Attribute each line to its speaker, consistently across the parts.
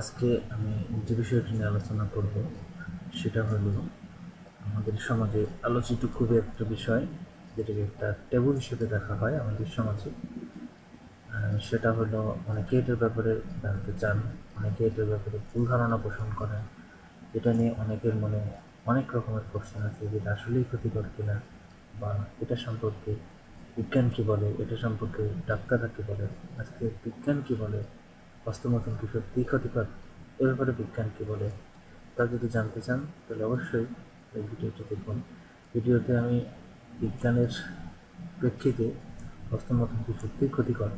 Speaker 1: আজকে আমি যে বিষয়টি নিয়ে আলোচনা করব সেটা হলো আমাদের সমাজে আলোচিত খুবই একটা বিষয়, যেটাকে একটা ট্যাবু হিসেবে দেখা হয় আমাদের সমাজে। সেটা হলো অনেকে এটার ব্যাপারে জানতে চান, অনেকে এটার ব্যাপারে ভুল ধারণা পোষণ করেন। এটা নিয়ে অনেকের মনে অনেক রকমের প্রশ্ন আছে, যেটা আসলেই ক্ষতিকর কিনা, বা এটা সম্পর্কে বিজ্ঞান কি বলে, এটা সম্পর্কে ডাক্তাররা কি বলে, আজকে বিজ্ঞান কি বলে, হস্তমৈথুন কি সত্যিই ক্ষতিকর, এ ব্যাপারে বিজ্ঞান কি বলে। তা যদি জানতে চান তাহলে অবশ্যই এই ভিডিওটি দেখুন। ভিডিওতে আমি বিজ্ঞানের প্রেক্ষিতে হস্তমৈথুন কি সত্যিই ক্ষতিকর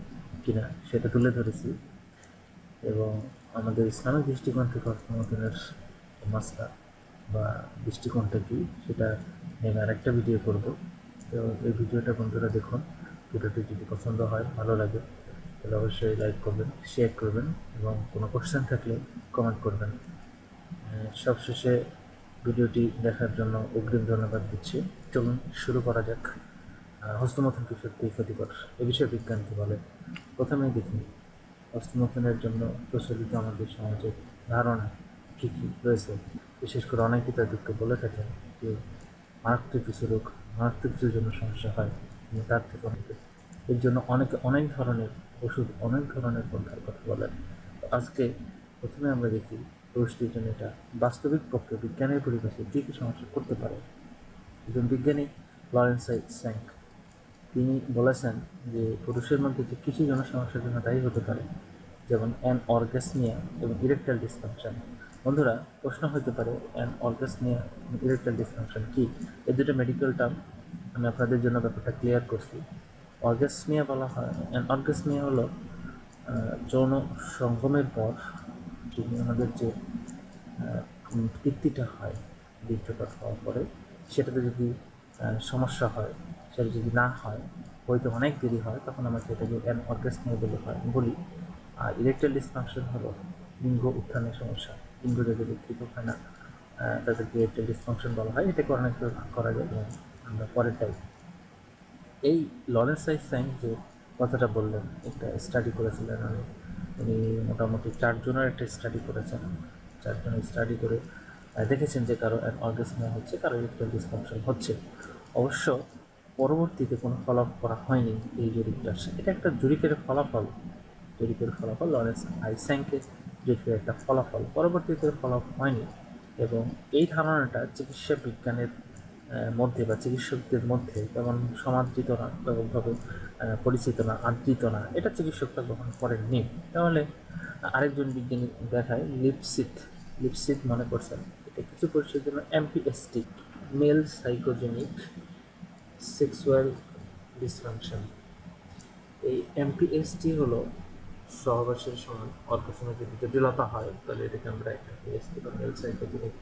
Speaker 1: কিনা সেটা তুলে ধরেছি, এবং আমাদের ইসলামিক দৃষ্টিকোণ থেকে হস্তমৈথুনের মাসলা বা দৃষ্টিকোণটা কি সেটা নিয়ে আরেকটা ভিডিও করব। তো এই ভিডিওটা বন্ধুরা দেখুন। ভিডিওটি যদি পছন্দ হয়, ভালো লাগে, তাহলে অবশ্যই লাইক করবেন, শেয়ার করবেন, এবং কোনো কোশ্চেন থাকলে কমেন্ট করবেন। সবশেষে ভিডিওটি দেখার জন্য অগ্রিম ধন্যবাদ দিচ্ছি। চলুন শুরু করা যাক। হস্তমৈথুন কি সত্যিই ক্ষতিকর, এ বিষয়ে বিজ্ঞান কি বলে। প্রথমেই দেখি হস্তমৈথুনের জন্য প্রচলিত আমাদের সমাজের ধারণা কী কী রয়েছে। বিশেষ করে অনেকে তাদেরকে বলে থাকেন যে মারাত্মক কিছু রোগ, মারাত্মক কিছুর জন্য সমস্যা হয়, কিন্তু তার থেকে অনেকে এর জন্য অনেকে অনেক ধরনের ওষুধ, অনেক ধরনের পন্থার কথা বলেন। আজকে প্রথমে আমরা দেখি পুরুষটির জন্য এটা বাস্তবিক পক্ষে বিজ্ঞানের পরিবেশে কী কী সমস্যা করতে পারে। একজন বিজ্ঞানী লরেন্স স্যাঙ্ক তিনি বলেছেন যে পুরুষের মধ্যে যে কিছু জন সমস্যার জন্য দায়ী হতে পারে, যেমন অর্গাসমিয়া এবং ইরেকটাইল ডিসফাংশন। বন্ধুরা, প্রশ্ন হতে পারে অর্গাসমিয়া এবং ইরেকটাইল ডিসফাংশন কি? এই দুটো মেডিকেল টার্ম, আমি আপনাদের জন্য ব্যাপারটা ক্লিয়ার করছি। অর্গাসমিয়া বলা হয়, অর্গাসমিয়া হলো যৌন সঙ্গমের পর যদি আমাদের যে তৃপ্তিটা হয় বীর্যপাত হওয়ার পরে, সেটাতে যদি সমস্যা হয়, সেটা যদি না হয়, হয়তো অনেক দেরি হয়, তখন আমরা সেটাকে অর্গাসমিয়া বলি। আর ইরেকটাইল ডিসফাংশন হলো লিঙ্গ উত্থানের সমস্যা, লিঙ্গ যাদের উত্থিত হয় না, তাদেরকে ইরেকটাইল ডিসফাংশন বলা হয়। এটাকে অনেক করা যায়, এবং আমরা পরেরটাই এই লরেন্স স্যাঙ্ক যে কথাটা বললেন, একটা স্টাডি করেছিলেন উনি মোটামুটি 4 জনের একটা স্টাডি করেছেন। 4 জনের স্টাডি করে দেখেছেন যে কারো অর্গাসমিয়া হচ্ছে, কারো ইরেকটাইল ডিসফাংশন হচ্ছে। অবশ্য পরবর্তীতে কোনো ফলো করা হয়নি এই জরিপটার। এটা একটা জরিপের ফলাফল, জরিপের ফলাফল লরেন্স স্যাঙ্কের জরিপের একটা ফলাফল, পরবর্তীতে ফলো হয়নি। এবং এই ধারণাটা চিকিৎসা বিজ্ঞানের মধ্যে বা চিকিৎসকদের মধ্যে তেমন সমাদৃত না, ব্যাপকভাবে পরিচিত না, আদৃত না, এটা চিকিৎসকরা গ্রহণ করেননি। তাহলে আরেকজন বিজ্ঞানী দেখায় লিপসিট মনে করছেন এটা কিছু পুরুষের জন্য এমপিএসটি, মেল সাইকোজেনিক সেক্সুয়াল ডিসফাংশন। এই এমপিএসটি হলো সহবাসের সময় অর্গাজমের যদি জটিলতা হয়, তাহলে এটাকে আমরা এমপিএসটি বা মেল সাইকোজেনিক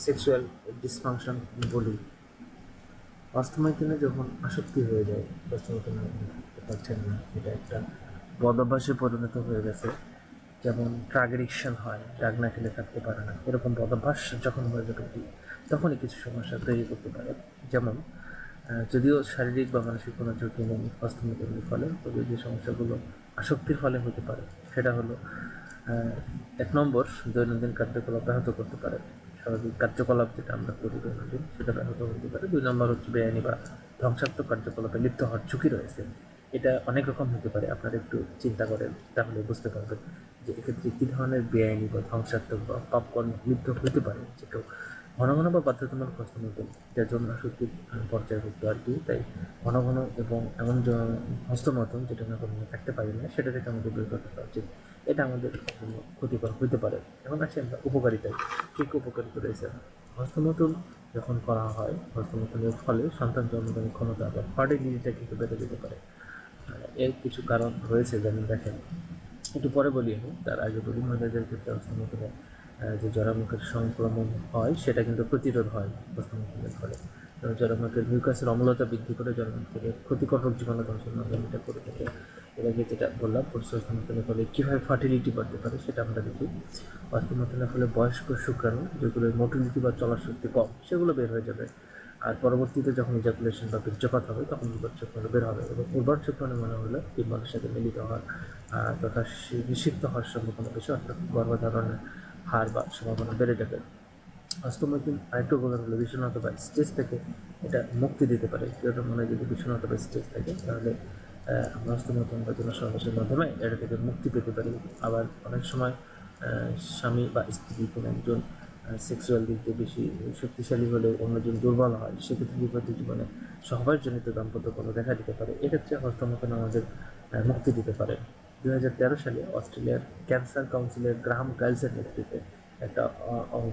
Speaker 1: সেক্সুয়াল ডিসফাংশন বলি। হস্তমৈথুনে যখন আসক্তি হয়ে যায়, হস্তমৈথুনে থাকতে পারছেন না, এটা একটা বদ অভ্যাসে পরিণত হয়ে গেছে। যেমন ড্রাগ এডিকশন হয়, ড্রাগ না খেলে থাকতে পারে না, এরকম বদ অভ্যাস যখন হয়ে যাবে তখনই কিছু সমস্যা তৈরি করতে পারে। যেমন যদিও শারীরিক বা মানসিক কোনো ঝুঁকি নেই হস্তমৈথুনের ফলে, তবে যে সমস্যাগুলো আসক্তির ফলে হতে পারে সেটা হলো 1 নম্বর, দৈনন্দিন কার্যকলাপ ব্যাহত করতে পারে। স্বাভাবিক কার্যকলাপ যেটা আমরা করি দৈনন্দিন, সেটা ব্যাহত হতে পারে। 2 নম্বর হচ্ছে বেআইনি বা ধ্বংসাত্মক কার্যকলাপে লিপ্ত হওয়ার ঝুঁকি রয়েছে। এটা অনেক রকম হতে পারে, আপনারা একটু চিন্তা করেন তাহলে বুঝতে পারবেন যে এক্ষেত্রে কী ধরনের বেআইনি বা ধ্বংসাত্মক বা পাপকর্মে লিপ্ত হতে পারে যে কেউ। ঘন ঘন বা বাধ্যতামূলক হস্তমৈথুন, এটা যৌন আসক্তির পর্যায়ভুক্ত আর কি। তাই ঘন ঘন এবং এমন হস্তমৈথুন যেটা আমরা কোনো থাকতে পারি না, সেটা থেকে আমাদের বিরত থাকা উচিত। এটা আমাদের জন্য ক্ষতিকর হতে পারে। এখন আছে আমরা উপকারিতায়, কী কী উপকারিতা রয়েছে। হস্তমৈথুন যখন করা হয়, হস্তমৈথুনের ফলে সন্তান জন্মদানের ক্ষমতা বা ফার্টিলিটিটা কিন্তু বেড়ে যেতে পারে। এর কিছু কারণ রয়েছে, যেমন দেখেন, একটু পরে বলি আমি, তার আগে বলি মহিলাদের ক্ষেত্রে হস্তমৈথুনে যে জরামুখের সংক্রমণ হয় সেটা কিন্তু প্রতিরোধ হয় হস্তমৈথুনের ফলে। জরামুখের মিউকাসের অম্লতা বৃদ্ধি করে জরামুখ থেকে ক্ষতিকর রোগ জীবাণু ধ্বংসের মাধ্যমে এটা করে থাকে। এর আগে যেটা বললাম, হস্তমৈথুনের ফলে কীভাবে ফার্টিলিটি বাড়তে পারে সেটা আমরা দেখি। হস্তমৈথুনের ফলে বয়স্ক শুক্রাণু, যেগুলোর মোটিলিটি বা চলার শক্তি কম, সেগুলো বের হয়ে যাবে। আর পরবর্তীতে যখন ইজাকুলেশন বা বীর্যপাত হবে তখন উর্বর চক্র বের হবে, এবং উর্বর চক্র মানে হলো ডিম্বাণুর সাথে মিলিত হওয়ার তথা নিষিক্ত হওয়ার সম্ভাবনা বেশি, অর্থাৎ গর্ভধারণের হার বা সম্ভাবনা বেড়ে যাবে। হস্তমৈথুন আরেকটু উপকার হলো বিষণ্ণতা বা স্ট্রেস থেকে এটা মুক্তি দিতে পারে। কেউ মনে যদি বিষণ্ণতা বা স্ট্রেস থাকে তাহলে আমরা হস্তমৈথুন বা যৌন সহবাসের মাধ্যমে এটা থেকে মুক্তি পেতে পারি। আবার অনেক সময় স্বামী বা স্ত্রী কোনো একজন সেক্সুয়াল দিক দিয়ে বেশি শক্তিশালী হলেও অন্যজন দুর্বল হয়, সেক্ষেত্রে বিবাহিত জীবনে সহবাসজনিত দাম্পত্য কোনো দেখা দিতে পারে। এক্ষেত্রে হস্তমৈথুন আমাদের মুক্তি দিতে পারে। 2013 সালে অস্ট্রেলিয়ার ক্যান্সার কাউন্সিলের গ্রাহাম গাইলসের নেতৃত্বে একটা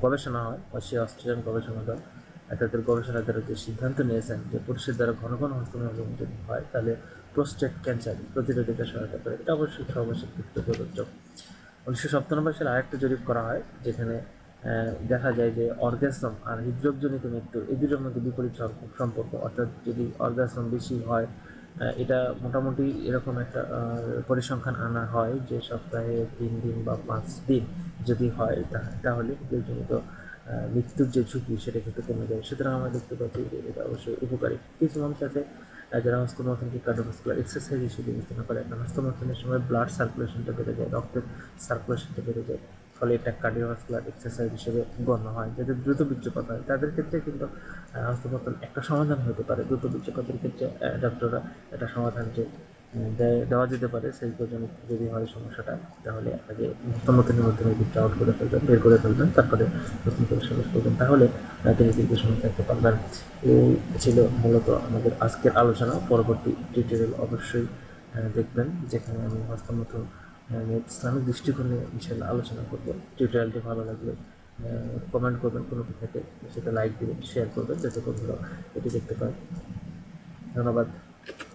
Speaker 1: গবেষণা হয়, সেই অস্ট্রেলিয়ান গবেষণা দল তাদের গবেষণা দ্বারা যে সিদ্ধান্ত নিয়েছেন যে পুরুষের দ্বারা ঘন ঘন হস্তমৈথুন যদি হয় তাহলে প্রোস্টেট ক্যান্সার প্রতিরোধে সহায়তা করে। এটা অবশ্যই সহবাসের ক্ষেত্রে প্রযোজ্য। 1997 সালে আরেকটা জরিপ করা হয় যেখানে দেখা যায় যে অর্গাজম আর হৃদরোগজনিত মৃত্যু এই দুটোর মধ্যে বিপরীত সম্পর্ক, অর্থাৎ যদি অর্গাজম বেশি হয় এটা মোটামুটি এরকম একটা পরিসংখ্যান আনা হয় যে সপ্তাহে 3 দিন বা 5 দিন যদি হয় তাহলে হৃদরোগজনিত মৃত্যুর যে ঝুঁকি সেটা কিন্তু কমে যায়। সুতরাং আমরা দেখতে পাচ্ছি যে এটা অবশ্যই উপকারী। কিছু মানুষ আছে যারা হস্তমৈথুনকে কার্ডিওভাস্কুলার এক্সারসাইজ হিসেবে বিবেচনা করে। কারণ হস্তমৈথুনের সময় ব্লাড সার্কুলেশনটা বেড়ে যায়, রক্তের সার্কুলেশনটা বেড়ে যায়, ফলে এটা কার্ডিওভাস্কুলার এক্সারসাইজ হিসেবে গণ্য হয়। যাদের দ্রুত বীর্যপাত হয় তাদের ক্ষেত্রে কিন্তু হস্তমৈথুন একটা সমাধান হতে পারে। দ্রুত বীর্যপাতের ক্ষেত্রে ডক্টররা একটা সমাধান যে দেওয়া যেতে পারে, সেই প্রয়োজন যদি হয় সমস্যাটা, তাহলে আগে হস্তমৈথুনের মাধ্যমে বীর্য আউট করে ফেলবেন, বের করে ফেলবেন, তারপরে হস্তমৈথুন সবাস করবেন, তাহলে তিনি দীর্ঘ সময় থাকতে পারবেন। এই ছিল মূলত আমাদের আজকের আলোচনা। পরবর্তী টিউটোরিয়াল অবশ্যই দেখবেন যেখানে আমি হস্তমৈথুন ইসলামিক দৃষ্টিকোণে ইনশাআল্লাহ আলোচনা করব। টিউটোরিয়ালটি ভালো লাগলে কমেন্ট করবেন, কোনো থেকে সেটা লাইক দিবেন, শেয়ার করবেন যাতে বন্ধুরা এটি দেখতে পায়। ধন্যবাদ।